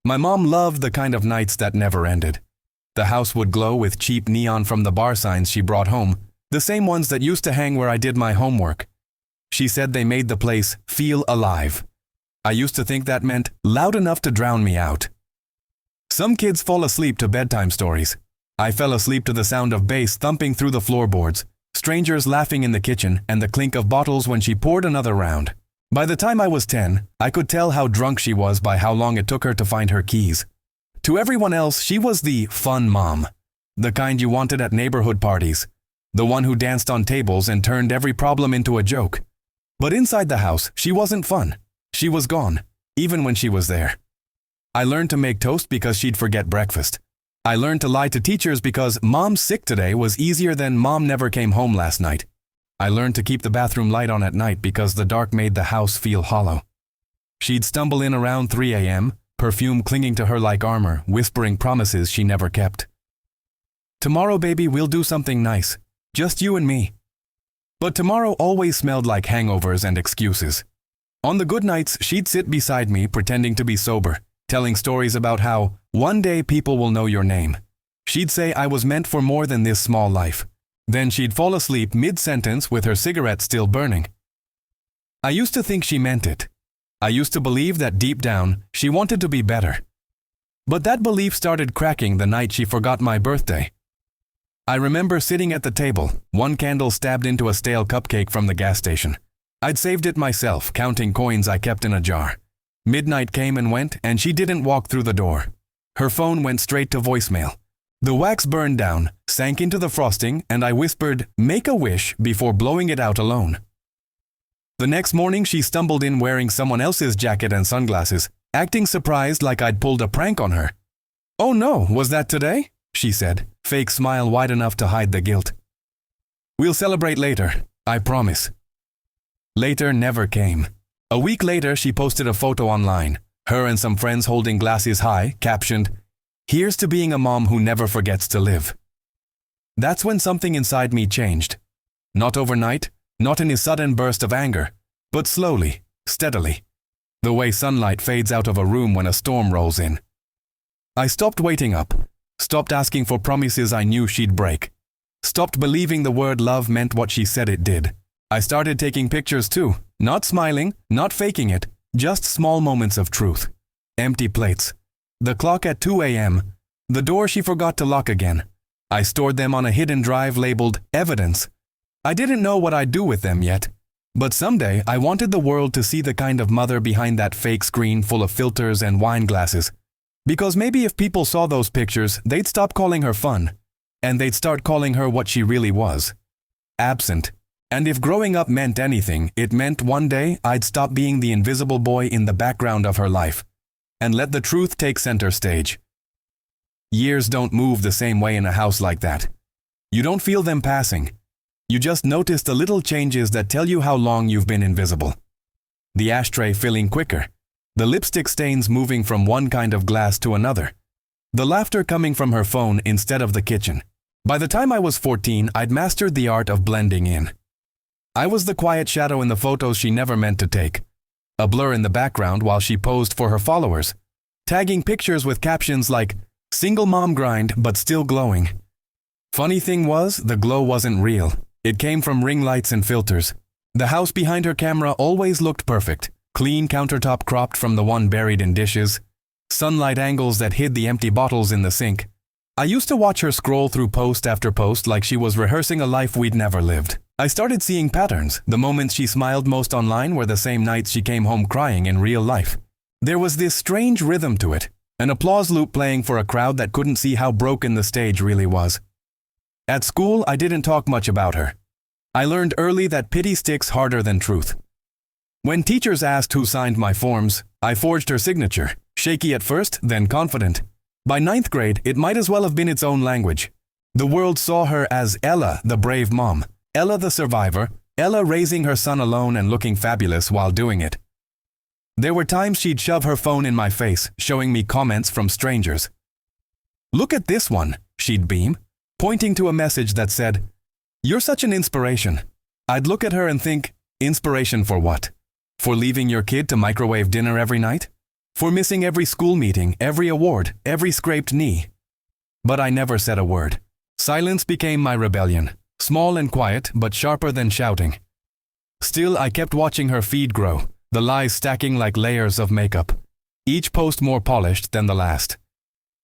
My mom loved the kind of nights that never ended. The house would glow with cheap neon from the bar signs she brought home, the same ones that used to hang where I did my homework. She said they made the place feel alive. I used to think that meant loud enough to drown me out. Some kids fall asleep to bedtime stories. I fell asleep to the sound of bass thumping through the floorboards, strangers laughing in the kitchen, and the clink of bottles when she poured another round. By the time I was 10, I could tell how drunk she was by how long it took her to find her keys. To everyone else, she was the fun mom, the kind you wanted at neighborhood parties, the one who danced on tables and turned every problem into a joke. But inside the house, she wasn't fun. She was gone, even when she was there. I learned to make toast because she'd forget breakfast. I learned to lie to teachers because "Mom's sick today" was easier than "Mom never came home last night." I learned to keep the bathroom light on at night because the dark made the house feel hollow. She'd stumble in around 3 a.m., perfume clinging to her like armor, whispering promises she never kept. "Tomorrow, baby, we'll do something nice. Just you and me." But tomorrow always smelled like hangovers and excuses. On the good nights, she'd sit beside me pretending to be sober, telling stories about how one day people will know your name. She'd say I was meant for more than this small life. Then she'd fall asleep mid-sentence with her cigarette still burning. I used to think she meant it. I used to believe that deep down, she wanted to be better. But that belief started cracking the night she forgot my birthday. I remember sitting at the table, one candle stabbed into a stale cupcake from the gas station. I'd saved it myself, counting coins I kept in a jar. Midnight came and went, and she didn't walk through the door. Her phone went straight to voicemail. The wax burned down, sank into the frosting, and I whispered, "Make a wish," before blowing it out alone. The next morning, she stumbled in wearing someone else's jacket and sunglasses, acting surprised like I'd pulled a prank on her. "Oh no, was that today?" she said, fake smile wide enough to hide the guilt. "We'll celebrate later, I promise." Later never came. A week later, she posted a photo online, her and some friends holding glasses high, captioned, "Here's to being a mom who never forgets to live." That's when something inside me changed. Not overnight, not in a sudden burst of anger, but slowly, steadily. The way sunlight fades out of a room when a storm rolls in. I stopped waiting up, stopped asking for promises I knew she'd break, stopped believing the word love meant what she said it did. I started taking pictures too, not smiling, not faking it, just small moments of truth. Empty plates. The clock at 2 a.m. The door she forgot to lock again. I stored them on a hidden drive labeled evidence. I didn't know what I'd do with them yet. But someday I wanted the world to see the kind of mother behind that fake screen full of filters and wine glasses. Because maybe if people saw those pictures, they'd stop calling her fun. And they'd start calling her what she really was. Absent. And if growing up meant anything, it meant one day I'd stop being the invisible boy in the background of her life, and let the truth take center stage. Years don't move the same way in a house like that. You don't feel them passing. You just notice the little changes that tell you how long you've been invisible. The ashtray filling quicker, the lipstick stains moving from one kind of glass to another, the laughter coming from her phone instead of the kitchen. By the time I was 14, I'd mastered the art of blending in. I was the quiet shadow in the photos she never meant to take, a blur in the background while she posed for her followers, tagging pictures with captions like, "Single mom grind but still glowing." Funny thing was, the glow wasn't real. It came from ring lights and filters. The house behind her camera always looked perfect, clean countertop cropped from the one buried in dishes, sunlight angles that hid the empty bottles in the sink. I used to watch her scroll through post after post like she was rehearsing a life we'd never lived. I started seeing patterns. The moments she smiled most online were the same nights she came home crying in real life. There was this strange rhythm to it, an applause loop playing for a crowd that couldn't see how broken the stage really was. At school, I didn't talk much about her. I learned early that pity sticks harder than truth. When teachers asked who signed my forms, I forged her signature, shaky at first, then confident. By 9th grade, it might as well have been its own language. The world saw her as Ella, the brave mom, Ella the survivor, Ella raising her son alone and looking fabulous while doing it. There were times she'd shove her phone in my face, showing me comments from strangers. "Look at this one," she'd beam, pointing to a message that said, "You're such an inspiration." I'd look at her and think, inspiration for what? For leaving your kid to microwave dinner every night? For missing every school meeting, every award, every scraped knee. But I never said a word. Silence became my rebellion, small and quiet, but sharper than shouting. Still, I kept watching her feed grow, the lies stacking like layers of makeup, each post more polished than the last.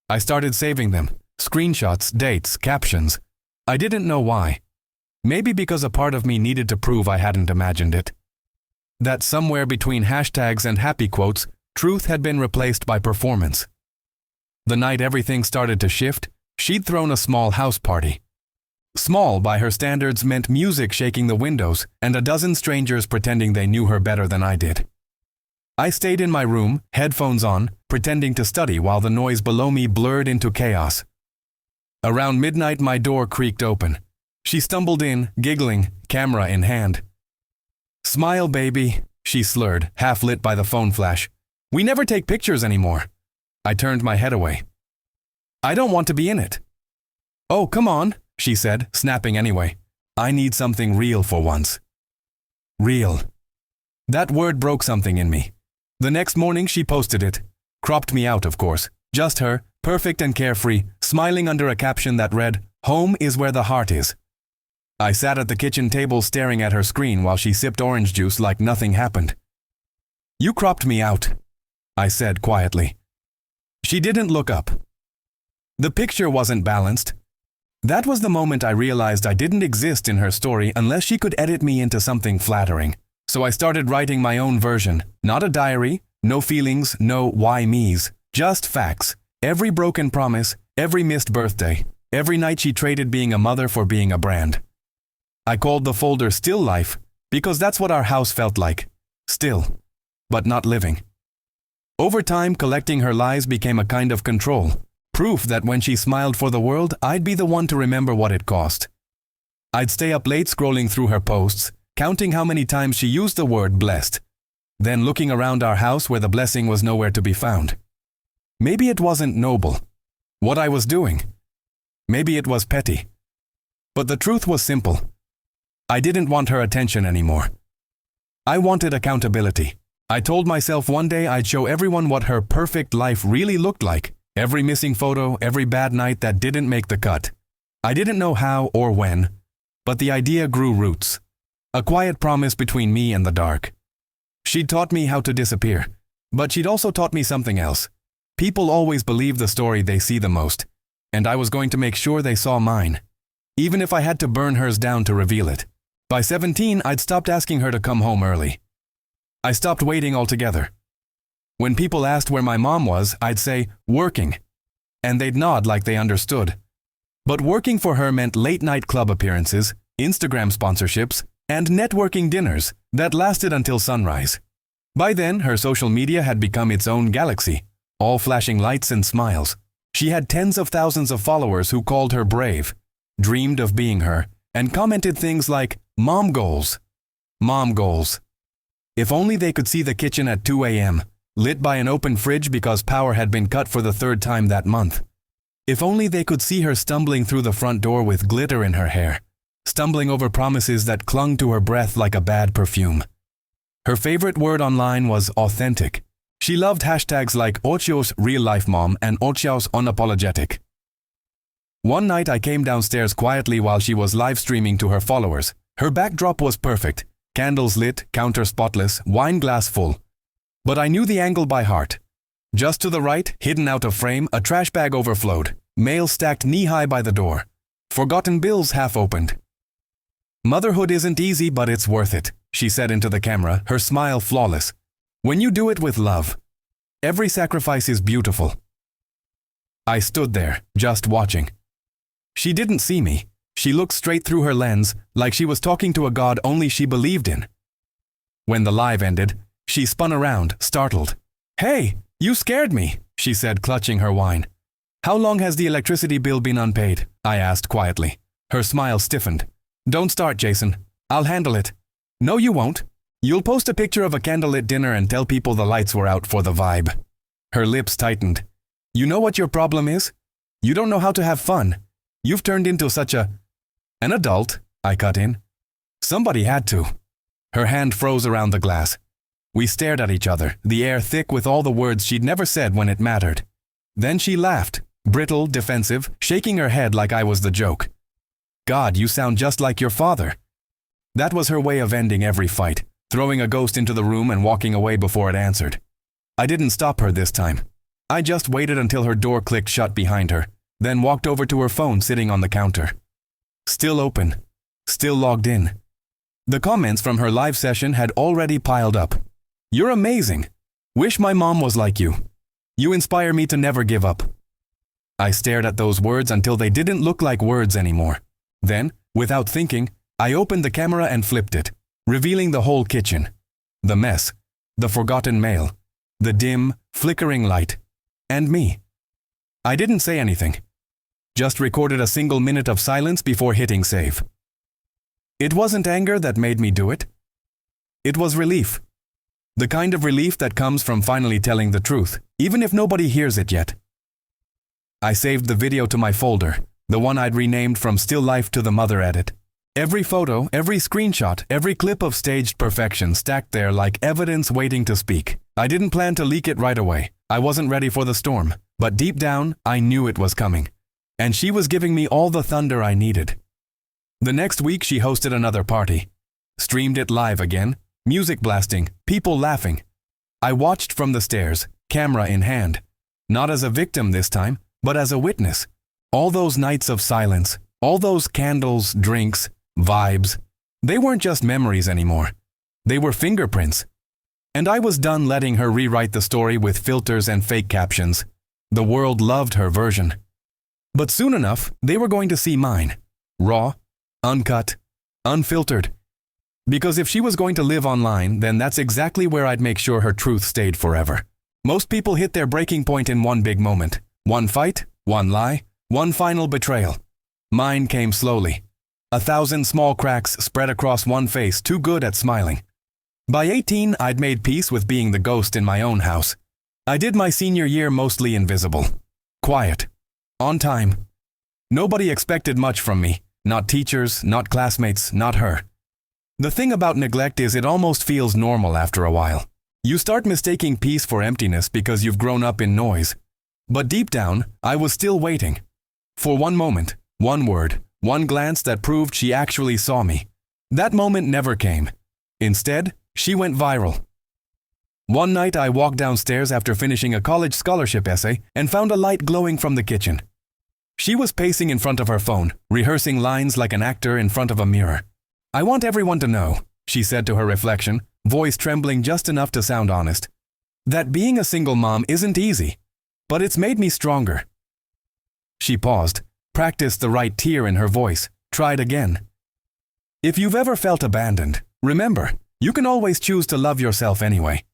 I started saving them, screenshots, dates, captions. I didn't know why. Maybe because a part of me needed to prove I hadn't imagined it. That somewhere between hashtags and happy quotes, truth had been replaced by performance. The night everything started to shift, she'd thrown a small house party. Small by her standards meant music shaking the windows and a dozen strangers pretending they knew her better than I did. I stayed in my room, headphones on, pretending to study while the noise below me blurred into chaos. Around midnight, my door creaked open. She stumbled in, giggling, camera in hand. "Smile, baby," she slurred, half lit by the phone flash. "We never take pictures anymore." I turned my head away. "I don't want to be in it." "Oh, come on," she said, snapping anyway. "I need something real for once." Real. That word broke something in me. The next morning she posted it. Cropped me out, of course. Just her, perfect and carefree, smiling under a caption that read, "Home is where the heart is." I sat at the kitchen table staring at her screen while she sipped orange juice like nothing happened. "You cropped me out," I said quietly. She didn't look up. The picture wasn't balanced. That was the moment I realized I didn't exist in her story unless she could edit me into something flattering. So I started writing my own version. Not a diary, no feelings, no why me's, just facts. Every broken promise, every missed birthday, every night she traded being a mother for being a brand. I called the folder Still Life because that's what our house felt like. Still, but not living. Over time, collecting her lies became a kind of control. Proof that when she smiled for the world, I'd be the one to remember what it cost. I'd stay up late scrolling through her posts, counting how many times she used the word blessed, then looking around our house where the blessing was nowhere to be found. Maybe it wasn't noble, what I was doing. Maybe it was petty. But the truth was simple. I didn't want her attention anymore. I wanted accountability. I told myself one day I'd show everyone what her perfect life really looked like. Every missing photo, every bad night that didn't make the cut. I didn't know how or when, but the idea grew roots. A quiet promise between me and the dark. She'd taught me how to disappear, but she'd also taught me something else. People always believe the story they see the most, and I was going to make sure they saw mine, even if I had to burn hers down to reveal it. By 17, I'd stopped asking her to come home early. I stopped waiting altogether. When people asked where my mom was, I'd say, "Working," and they'd nod like they understood. But working for her meant late-night club appearances, Instagram sponsorships, and networking dinners that lasted until sunrise. By then, her social media had become its own galaxy, all flashing lights and smiles. She had tens of thousands of followers who called her brave, dreamed of being her, and commented things like, "Mom goals. Mom goals." If only they could see the kitchen at 2 a.m., lit by an open fridge because power had been cut for the third time that month. If only they could see her stumbling through the front door with glitter in her hair, stumbling over promises that clung to her breath like a bad perfume. Her favorite word online was authentic. She loved hashtags like Ochio's real life mom and Ochio's unapologetic. One night I came downstairs quietly while she was live streaming to her followers. Her backdrop was perfect. Candles lit, counter spotless, wine glass full. But I knew the angle by heart. Just to the right, hidden out of frame, a trash bag overflowed. Mail stacked knee-high by the door. Forgotten bills half opened. "Motherhood isn't easy, but it's worth it," she said into the camera, her smile flawless. "When you do it with love, every sacrifice is beautiful." I stood there, just watching. She didn't see me. She looked straight through her lens, like she was talking to a god only she believed in. When the live ended, she spun around, startled. "Hey, you scared me," she said, clutching her wine. "How long has the electricity bill been unpaid?" I asked quietly. Her smile stiffened. "Don't start, Jason. I'll handle it." "No, you won't. You'll post a picture of a candlelit dinner and tell people the lights were out for the vibe." Her lips tightened. "You know what your problem is? You don't know how to have fun. You've turned into such an adult," I cut in. "Somebody had to." Her hand froze around the glass. We stared at each other, the air thick with all the words she'd never said when it mattered. Then she laughed, brittle, defensive, shaking her head like I was the joke. God, you sound just like your father. That was her way of ending every fight, throwing a ghost into the room and walking away before it answered. I didn't stop her this time. I just waited until her door clicked shut behind her, then walked over to her phone sitting on the counter. Still open. Still logged in. The comments from her live session had already piled up. You're amazing. Wish my mom was like you. You inspire me to never give up. I stared at those words until they didn't look like words anymore. Then, without thinking, I opened the camera and flipped it, revealing the whole kitchen. The mess, the forgotten mail, the dim, flickering light, and me. I didn't say anything. Just recorded a single minute of silence before hitting save. It wasn't anger that made me do it. It was relief. The kind of relief that comes from finally telling the truth, even if nobody hears it yet. I saved the video to my folder, the one I'd renamed From Still Life to the Mother Edit. Every photo, every screenshot, every clip of staged perfection stacked there like evidence waiting to speak. I didn't plan to leak it right away. I wasn't ready for the storm, but deep down, I knew it was coming. And she was giving me all the thunder I needed. The next week she hosted another party. Streamed it live again, music blasting, people laughing. I watched from the stairs, camera in hand. Not as a victim this time, but as a witness. All those nights of silence, all those candles, drinks, vibes. They weren't just memories anymore. They were fingerprints. And I was done letting her rewrite the story with filters and fake captions. The world loved her version. But soon enough, they were going to see mine. Raw, uncut, unfiltered. Because if she was going to live online, then that's exactly where I'd make sure her truth stayed forever. Most people hit their breaking point in one big moment. One fight, one lie, one final betrayal. Mine came slowly. 1,000 small cracks spread across one face too good at smiling. By 18, I'd made peace with being the ghost in my own house. I did my senior year mostly invisible. Quiet. On time. Nobody expected much from me. Not teachers, not classmates, not her. The thing about neglect is it almost feels normal after a while. You start mistaking peace for emptiness because you've grown up in noise. But deep down, I was still waiting. For one moment, one word, one glance that proved she actually saw me. That moment never came. Instead, she went viral. One night I walked downstairs after finishing a college scholarship essay and found a light glowing from the kitchen. She was pacing in front of her phone, rehearsing lines like an actor in front of a mirror. I want everyone to know, she said to her reflection, voice trembling just enough to sound honest, that being a single mom isn't easy, but it's made me stronger. She paused, practiced the right tear in her voice, tried again. If you've ever felt abandoned, remember, you can always choose to love yourself anyway.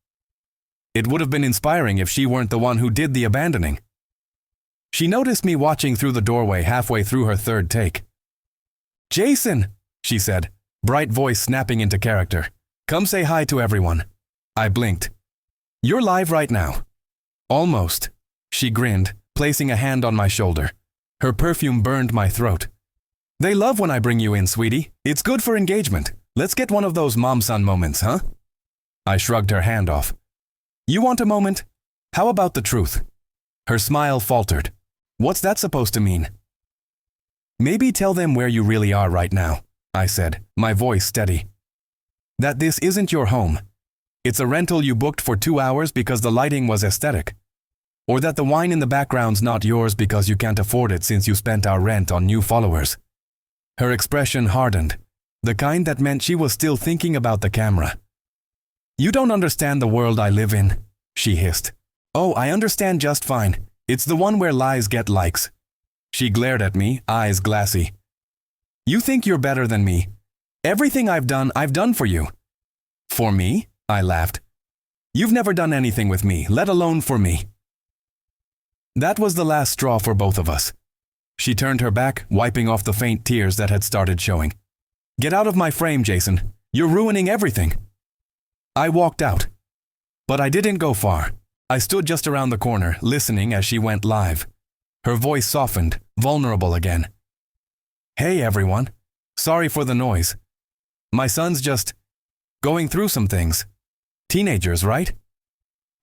It would have been inspiring if she weren't the one who did the abandoning. She noticed me watching through the doorway halfway through her third take. Jason, she said, bright voice snapping into character. Come say hi to everyone. I blinked. You're live right now. Almost. She grinned, placing a hand on my shoulder. Her perfume burned my throat. They love when I bring you in, sweetie. It's good for engagement. Let's get one of those mom-son moments, huh? I shrugged her hand off. You want a moment? How about the truth? Her smile faltered. What's that supposed to mean? Maybe tell them where you really are right now, I said, my voice steady. That this isn't your home. It's a rental you booked for 2 hours because the lighting was aesthetic. Or that the wine in the background's not yours because you can't afford it since you spent our rent on new followers. Her expression hardened, the kind that meant she was still thinking about the camera. You don't understand the world I live in, she hissed. Oh, I understand just fine. It's the one where lies get likes. She glared at me, eyes glassy. You think you're better than me. Everything I've done for you. For me? I laughed. You've never done anything with me, let alone for me. That was the last straw for both of us. She turned her back, wiping off the faint tears that had started showing. Get out of my frame, Jason. You're ruining everything. I walked out. But I didn't go far. I stood just around the corner, listening as she went live. Her voice softened, vulnerable again. Hey everyone. Sorry for the noise. My son's just going through some things. Teenagers, right?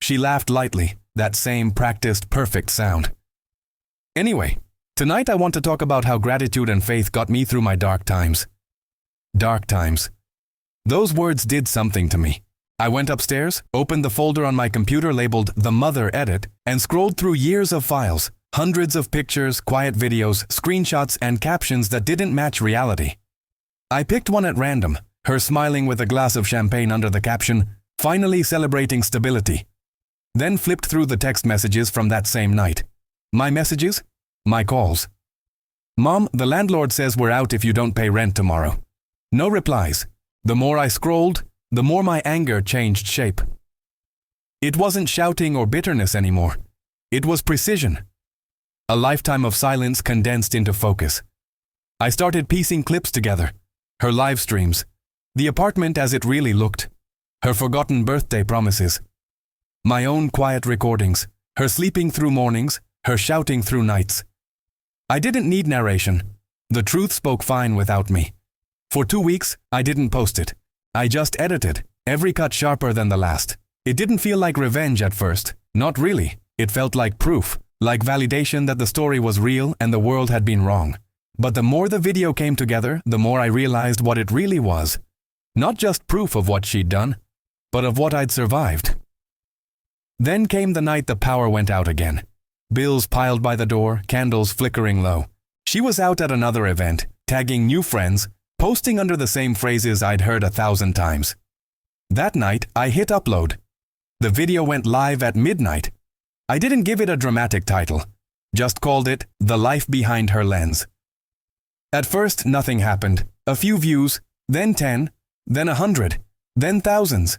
She laughed lightly, that same practiced perfect sound. Anyway, tonight I want to talk about how gratitude and faith got me through my dark times. Dark times. Those words did something to me. I went upstairs, opened the folder on my computer labeled The Mother Edit, and scrolled through years of files, hundreds of pictures, quiet videos, screenshots, and captions that didn't match reality. I picked one at random, her smiling with a glass of champagne under the caption, "Finally celebrating stability." Then flipped through the text messages from that same night. My messages? My calls. "Mom, the landlord says we're out if you don't pay rent tomorrow." No replies. The more I scrolled, the more my anger changed shape. It wasn't shouting or bitterness anymore. It was precision. A lifetime of silence condensed into focus. I started piecing clips together. Her live streams. The apartment as it really looked. Her forgotten birthday promises. My own quiet recordings. Her sleeping through mornings. Her shouting through nights. I didn't need narration. The truth spoke fine without me. For 2 weeks, I didn't post it. I just edited, every cut sharper than the last. It didn't feel like revenge at first. Not really. It felt like proof, like validation that the story was real and the world had been wrong. But the more the video came together, the more I realized what it really was. Not just proof of what she'd done, but of what I'd survived. Then came the night the power went out again. Bills piled by the door, candles flickering low. She was out at another event, tagging new friends, posting under the same phrases I'd heard 1,000 times. That night, I hit upload. The video went live at midnight. I didn't give it a dramatic title, just called it The Life Behind Her Lens. At first, nothing happened. A few views, then 10, then 100, then thousands.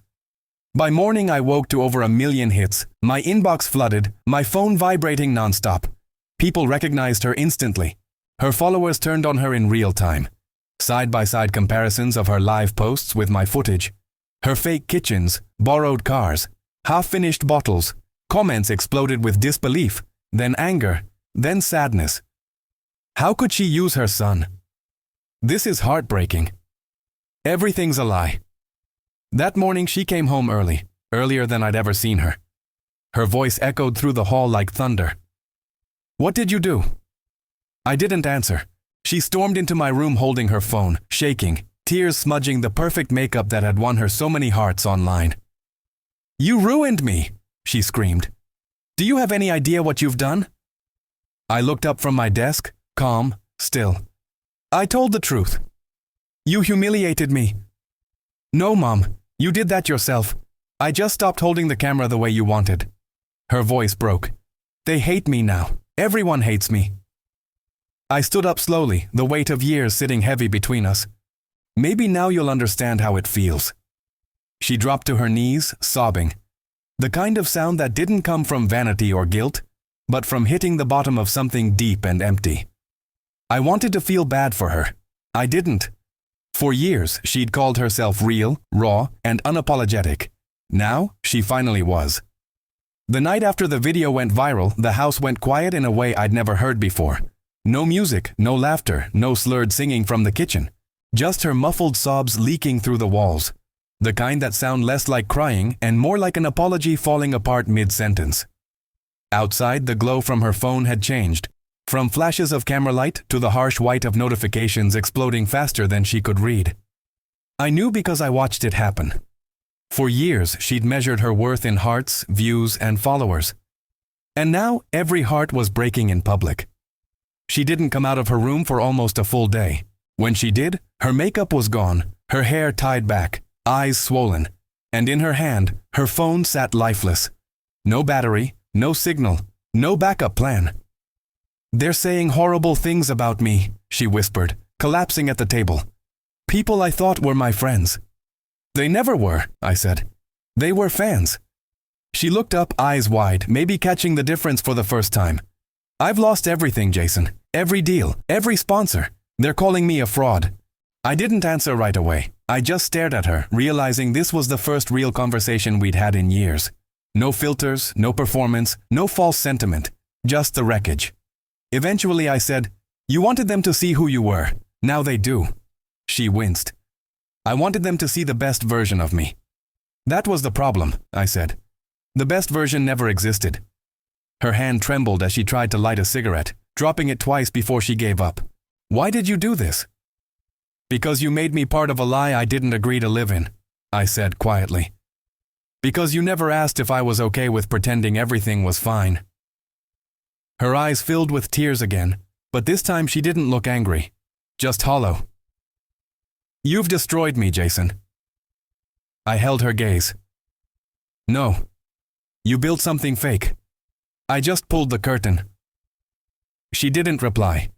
By morning, I woke to over 1 million hits, my inbox flooded, my phone vibrating nonstop. People recognized her instantly. Her followers turned on her in real time. Side-by-side comparisons of her live posts with my footage. Her fake kitchens, borrowed cars, half-finished bottles. Comments exploded with disbelief, then anger, then sadness. How could she use her son? This is heartbreaking. Everything's a lie. That morning she came home early, earlier than I'd ever seen her. Her voice echoed through the hall like thunder. "What did you do?" I didn't answer. She stormed into my room holding her phone, shaking, tears smudging the perfect makeup that had won her so many hearts online. "You ruined me!" she screamed. "Do you have any idea what you've done?" I looked up from my desk, calm, still. I told the truth. "You humiliated me." "No, Mom, you did that yourself. I just stopped holding the camera the way you wanted." Her voice broke. "They hate me now. Everyone hates me." I stood up slowly, the weight of years sitting heavy between us. "Maybe now you'll understand how it feels." She dropped to her knees, sobbing. The kind of sound that didn't come from vanity or guilt, but from hitting the bottom of something deep and empty. I wanted to feel bad for her. I didn't. For years, she'd called herself real, raw, and unapologetic. Now, she finally was. The night after the video went viral, the house went quiet in a way I'd never heard before. No music, no laughter, no slurred singing from the kitchen. Just her muffled sobs leaking through the walls. The kind that sound less like crying and more like an apology falling apart mid-sentence. Outside, the glow from her phone had changed. From flashes of camera light to the harsh white of notifications exploding faster than she could read. I knew because I watched it happen. For years, she'd measured her worth in hearts, views, and followers. And now, every heart was breaking in public. She didn't come out of her room for almost a full day. When she did, her makeup was gone, her hair tied back, eyes swollen, and in her hand, her phone sat lifeless. No battery, no signal, no backup plan. "They're saying horrible things about me," she whispered, collapsing at the table. "People I thought were my friends." "They never were," I said. "They were fans." She looked up, eyes wide, maybe catching the difference for the first time. "I've lost everything, Jason. Every deal, every sponsor. They're calling me a fraud." I didn't answer right away. I just stared at her, realizing this was the first real conversation we'd had in years. No filters, no performance, no false sentiment, just the wreckage. Eventually I said, "You wanted them to see who you were. Now they do." She winced. "I wanted them to see the best version of me." That was the problem, I said. The best version never existed. Her hand trembled as she tried to light a cigarette, dropping it twice before she gave up. Why did you do this? Because you made me part of a lie I didn't agree to live in, I said quietly. Because you never asked if I was okay with pretending everything was fine. Her eyes filled with tears again, but this time she didn't look angry, just hollow. You've destroyed me, Jason. I held her gaze. No. You built something fake. I just pulled the curtain. She didn't reply.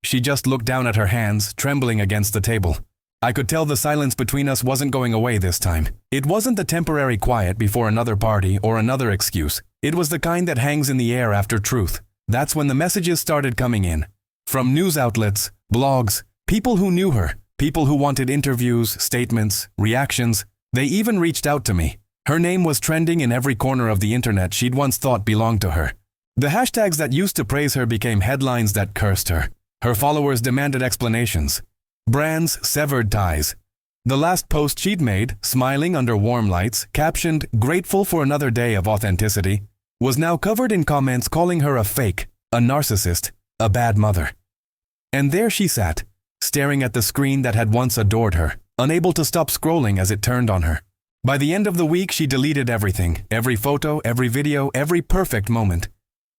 She just looked down at her hands, trembling against the table. I could tell the silence between us wasn't going away this time. It wasn't the temporary quiet before another party or another excuse. It was the kind that hangs in the air after truth. That's when the messages started coming in. From news outlets, blogs, people who knew her, people who wanted interviews, statements, reactions. They even reached out to me. Her name was trending in every corner of the internet she'd once thought belonged to her. The hashtags that used to praise her became headlines that cursed her. Her followers demanded explanations. Brands severed ties. The last post she'd made, smiling under warm lights, captioned, "Grateful for another day of authenticity," was now covered in comments calling her a fake, a narcissist, a bad mother. And there she sat, staring at the screen that had once adored her, unable to stop scrolling as it turned on her. By the end of the week, she deleted everything, every photo, every video, every perfect moment.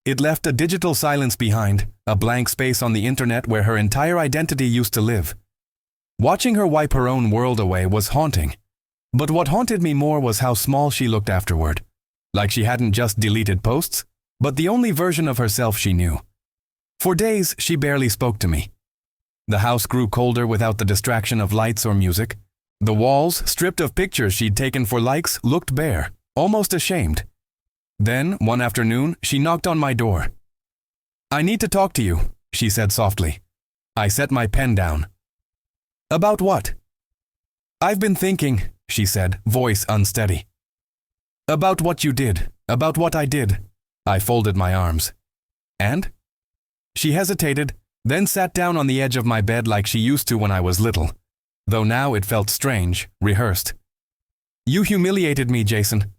It left a digital silence behind, a blank space on the internet where her entire identity used to live. Watching her wipe her own world away was haunting. But what haunted me more was how small she looked afterward. Like she hadn't just deleted posts, but the only version of herself she knew. For days, she barely spoke to me. The house grew colder without the distraction of lights or music. The walls, stripped of pictures she'd taken for likes, looked bare, almost ashamed. Then, one afternoon, she knocked on my door. "I need to talk to you," she said softly. I set my pen down. "About what?" "I've been thinking," she said, voice unsteady. "About what you did, about what I did." I folded my arms. "And?" She hesitated, then sat down on the edge of my bed like she used to when I was little, though now it felt strange, rehearsed. "You humiliated me, Jason."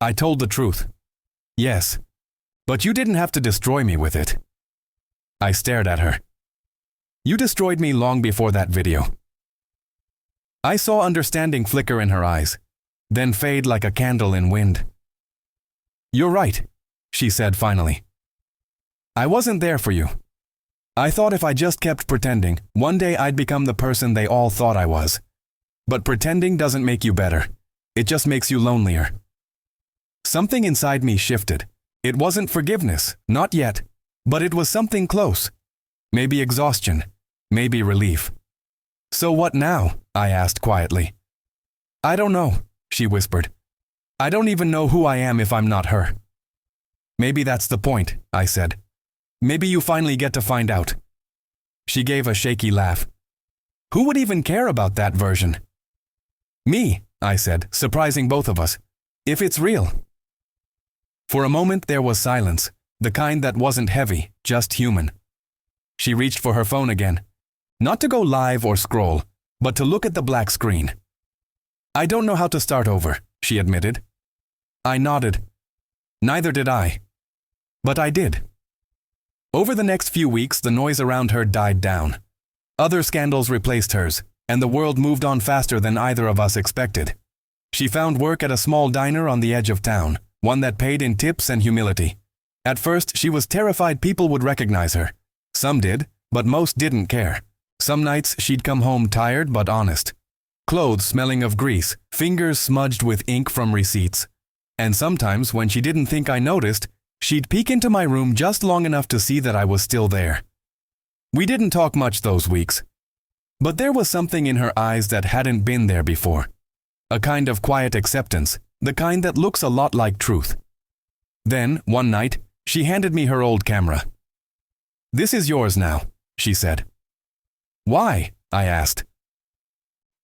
I told the truth. "Yes, but you didn't have to destroy me with it." I stared at her. "You destroyed me long before that video." I saw understanding flicker in her eyes, then fade like a candle in wind. "You're right," she said finally. "I wasn't there for you. I thought if I just kept pretending, one day I'd become the person they all thought I was. But pretending doesn't make you better. It just makes you lonelier." Something inside me shifted. It wasn't forgiveness, not yet, but it was something close. Maybe exhaustion, maybe relief. "So what now?" I asked quietly. "I don't know," she whispered. "I don't even know who I am if I'm not her." "Maybe that's the point," I said. "Maybe you finally get to find out." She gave a shaky laugh. "Who would even care about that version?" "Me," I said, surprising both of us. "If it's real." For a moment there was silence, the kind that wasn't heavy, just human. She reached for her phone again. Not to go live or scroll, but to look at the black screen. "I don't know how to start over," she admitted. I nodded. Neither did I. But I did. Over the next few weeks, the noise around her died down. Other scandals replaced hers, and the world moved on faster than either of us expected. She found work at a small diner on the edge of town, one that paid in tips and humility. At first, she was terrified people would recognize her. Some did, but most didn't care. Some nights, she'd come home tired but honest. Clothes smelling of grease, fingers smudged with ink from receipts. And sometimes, when she didn't think I noticed, she'd peek into my room just long enough to see that I was still there. We didn't talk much those weeks. But there was something in her eyes that hadn't been there before. A kind of quiet acceptance, the kind that looks a lot like truth. Then, one night, she handed me her old camera. "This is yours now," she said. "Why?" I asked.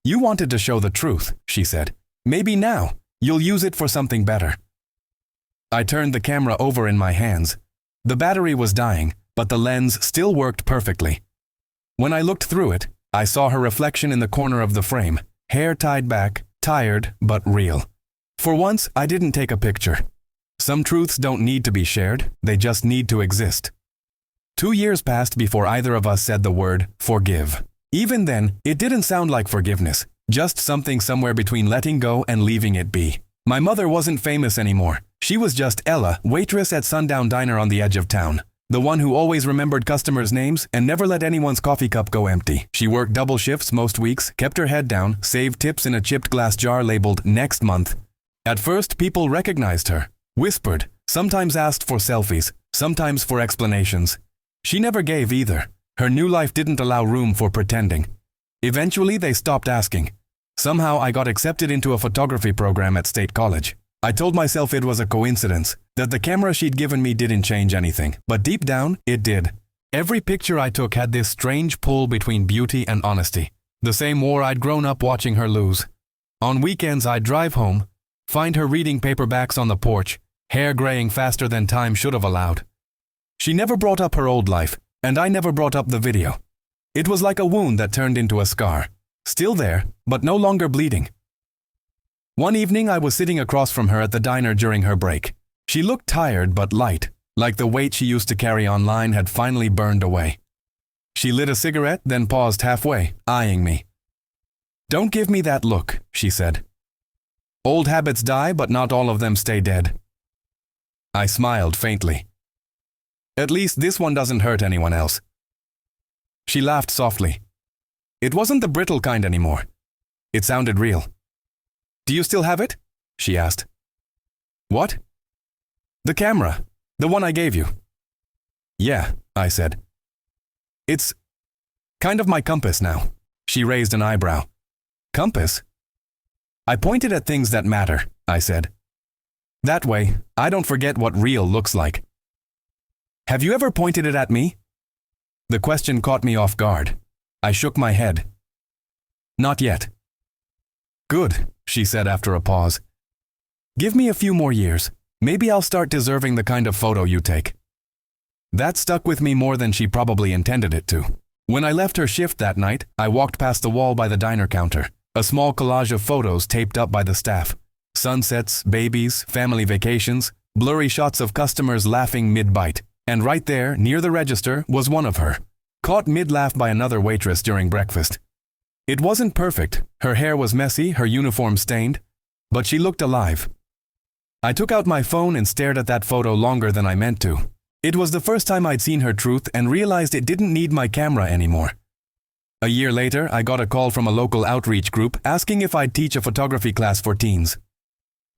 "You wanted to show the truth," she said. "Maybe now, you'll use it for something better." I turned the camera over in my hands. The battery was dying, but the lens still worked perfectly. When I looked through it, I saw her reflection in the corner of the frame, hair tied back, tired but real. For once, I didn't take a picture. Some truths don't need to be shared, they just need to exist. 2 years passed before either of us said the word forgive. Even then, it didn't sound like forgiveness, just something somewhere between letting go and leaving it be. My mother wasn't famous anymore. She was just Ella, waitress at Sundown Diner on the edge of town. The one who always remembered customers' names and never let anyone's coffee cup go empty. She worked double shifts most weeks, kept her head down, saved tips in a chipped glass jar labeled next month. At first, people recognized her, whispered, sometimes asked for selfies, sometimes for explanations. She never gave either. Her new life didn't allow room for pretending. Eventually, they stopped asking. Somehow, I got accepted into a photography program at State College. I told myself it was a coincidence, that the camera she'd given me didn't change anything, but deep down, it did. Every picture I took had this strange pull between beauty and honesty, the same war I'd grown up watching her lose. On weekends, I'd drive home, find her reading paperbacks on the porch, hair graying faster than time should have allowed. She never brought up her old life, and I never brought up the video. It was like a wound that turned into a scar, still there, but no longer bleeding. One evening, I was sitting across from her at the diner during her break. She looked tired but light, like the weight she used to carry online had finally burned away. She lit a cigarette, then paused halfway, eyeing me. "Don't give me that look," she said. "Old habits die, but not all of them stay dead." I smiled faintly. "At least this one doesn't hurt anyone else." She laughed softly. It wasn't the brittle kind anymore. It sounded real. "Do you still have it?" she asked. "What?" "The camera. The one I gave you." "Yeah," I said. "It's kind of my compass now." She raised an eyebrow. "Compass?" "I pointed at things that matter," I said. "That way, I don't forget what real looks like." "Have you ever pointed it at me?" The question caught me off guard. I shook my head. "Not yet." "Good," she said after a pause. "Give me a few more years. Maybe I'll start deserving the kind of photo you take." That stuck with me more than she probably intended it to. When I left her shift that night, I walked past the wall by the diner counter, a small collage of photos taped up by the staff. Sunsets, babies, family vacations, blurry shots of customers laughing mid-bite. And right there, near the register, was one of her, caught mid-laugh by another waitress during breakfast. It wasn't perfect. Her hair was messy, her uniform stained, but she looked alive. I took out my phone and stared at that photo longer than I meant to. It was the first time I'd seen her truth and realized it didn't need my camera anymore. A year later, I got a call from a local outreach group asking if I'd teach a photography class for teens.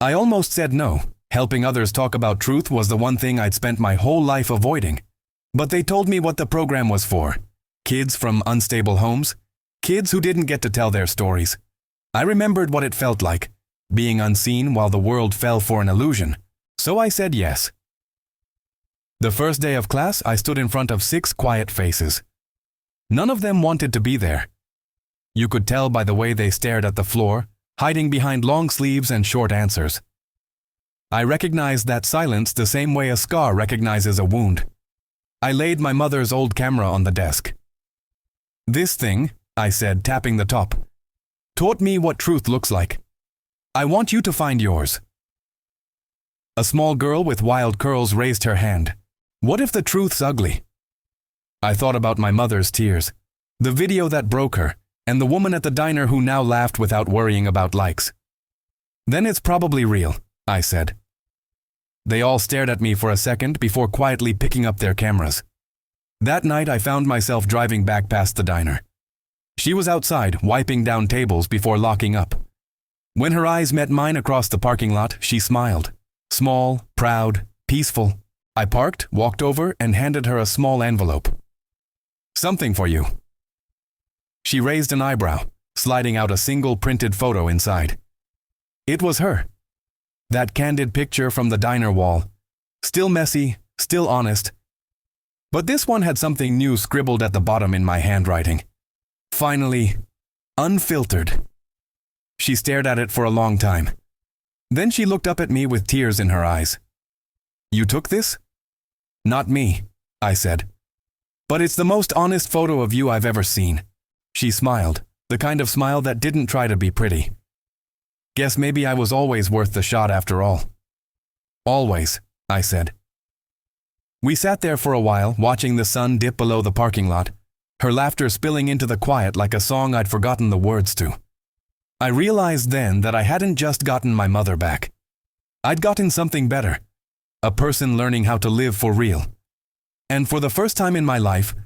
I almost said no. Helping others talk about truth was the one thing I'd spent my whole life avoiding. But they told me what the program was for. Kids from unstable homes. Kids who didn't get to tell their stories. I remembered what it felt like, being unseen while the world fell for an illusion. So I said yes. The first day of class, I stood in front of 6 quiet faces. None of them wanted to be there. You could tell by the way they stared at the floor, hiding behind long sleeves and short answers. I recognized that silence the same way a scar recognizes a wound. I laid my mother's old camera on the desk. "This thing," I said, tapping the top, "taught me what truth looks like. I want you to find yours." A small girl with wild curls raised her hand. "What if the truth's ugly?" I thought about my mother's tears, the video that broke her, and the woman at the diner who now laughed without worrying about likes. "Then it's probably real," I said. They all stared at me for a second before quietly picking up their cameras. That night I found myself driving back past the diner. She was outside, wiping down tables before locking up. When her eyes met mine across the parking lot, she smiled. Small, proud, peaceful. I parked, walked over, and handed her a small envelope. "Something for you." She raised an eyebrow, sliding out a single printed photo inside. It was her. That candid picture from the diner wall. Still messy, still honest. But this one had something new scribbled at the bottom in my handwriting. Finally, unfiltered. She stared at it for a long time. Then she looked up at me with tears in her eyes. "You took this?" "Not me," I said. "But it's the most honest photo of you I've ever seen." She smiled, the kind of smile that didn't try to be pretty. Guess maybe I was always worth the shot after all. Always, I said. We sat there for a while, watching the sun dip below the parking lot, her laughter spilling into the quiet like a song I'd forgotten the words to. I realized then that I hadn't just gotten my mother back. I'd gotten something better, a person learning how to live for real. And for the first time in my life,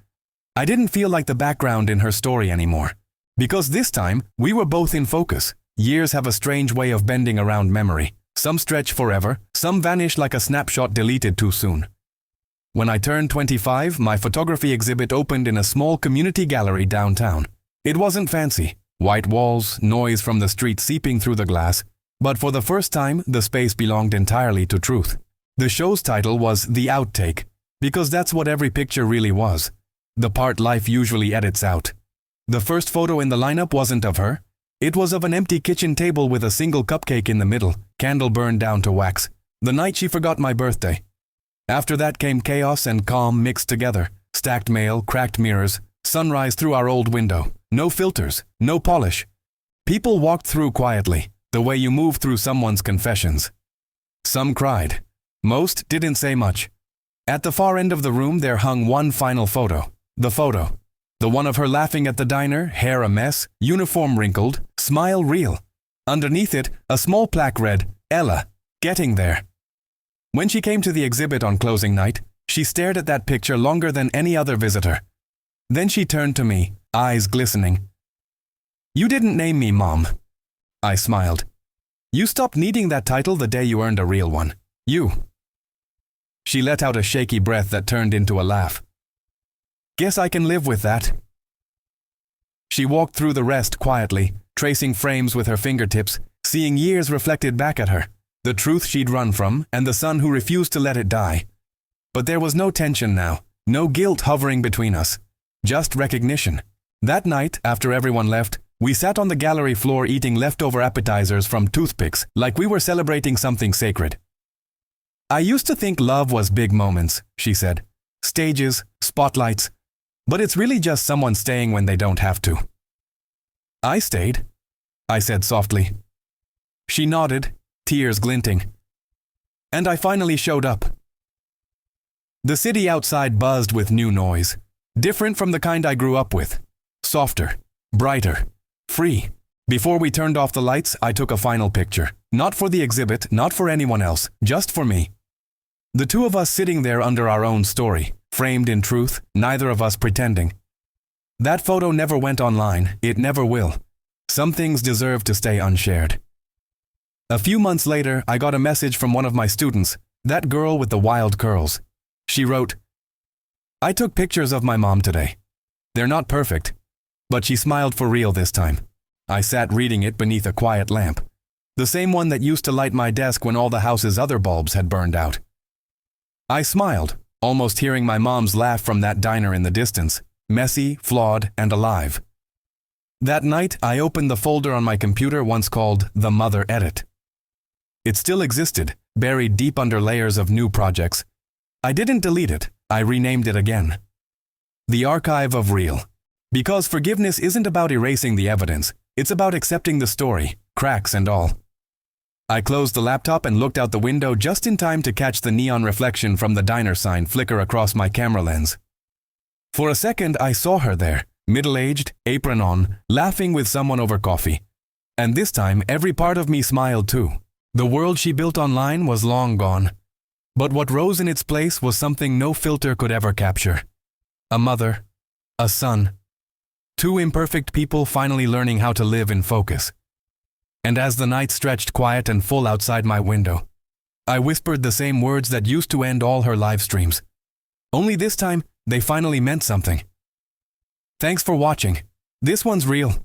I didn't feel like the background in her story anymore. Because this time, we were both in focus. Years have a strange way of bending around memory. Some stretch forever, some vanish like a snapshot deleted too soon. When I turned 25, my photography exhibit opened in a small community gallery downtown. It wasn't fancy, white walls, noise from the street seeping through the glass, but for the first time, the space belonged entirely to truth. The show's title was The Outtake, because that's what every picture really was. The part life usually edits out. The first photo in the lineup wasn't of her. It was of an empty kitchen table with a single cupcake in the middle, candle burned down to wax. The night she forgot my birthday. After that came chaos and calm mixed together. Stacked mail, cracked mirrors, sunrise through our old window. No filters, no polish. People walked through quietly, the way you move through someone's confessions. Some cried. Most didn't say much. At the far end of the room there hung one final photo. The photo. The one of her laughing at the diner, hair a mess, uniform wrinkled, smile real. Underneath it, a small plaque read, Ella, getting there. When she came to the exhibit on closing night, she stared at that picture longer than any other visitor. Then she turned to me, eyes glistening. You didn't name me, Mom. I smiled. You stopped needing that title the day you earned a real one. You. She let out a shaky breath that turned into a laugh. Guess I can live with that. She walked through the rest quietly, tracing frames with her fingertips, seeing years reflected back at her, the truth she'd run from, and the son who refused to let it die. But there was no tension now, no guilt hovering between us, just recognition. That night, after everyone left, we sat on the gallery floor eating leftover appetizers from toothpicks, like we were celebrating something sacred. I used to think love was big moments, she said. Stages, spotlights. But it's really just someone staying when they don't have to. I stayed, I said softly. She nodded, tears glinting. And I finally showed up. The city outside buzzed with new noise, different from the kind I grew up with. Softer, brighter, free. Before we turned off the lights, I took a final picture. Not for the exhibit, not for anyone else, just for me. The two of us sitting there under our own story, framed in truth, neither of us pretending. That photo never went online, it never will. Some things deserve to stay unshared. A few months later, I got a message from one of my students, that girl with the wild curls. She wrote, I took pictures of my mom today. They're not perfect, but she smiled for real this time. I sat reading it beneath a quiet lamp, the same one that used to light my desk when all the house's other bulbs had burned out. I smiled, almost hearing my mom's laugh from that diner in the distance, messy, flawed, and alive. That night, I opened the folder on my computer once called The Mother Edit. It still existed, buried deep under layers of new projects. I didn't delete it, I renamed it again. The Archive of Real. Because forgiveness isn't about erasing the evidence, it's about accepting the story, cracks and all. I closed the laptop and looked out the window just in time to catch the neon reflection from the diner sign flicker across my camera lens. For a second, I saw her there, middle-aged, apron on, laughing with someone over coffee. And this time, every part of me smiled too. The world she built online was long gone. But what rose in its place was something no filter could ever capture. A mother, a son. Two imperfect people finally learning how to live in focus. And as the night stretched quiet and full outside my window, I whispered the same words that used to end all her live streams. Only this time, they finally meant something. Thanks for watching. This one's real.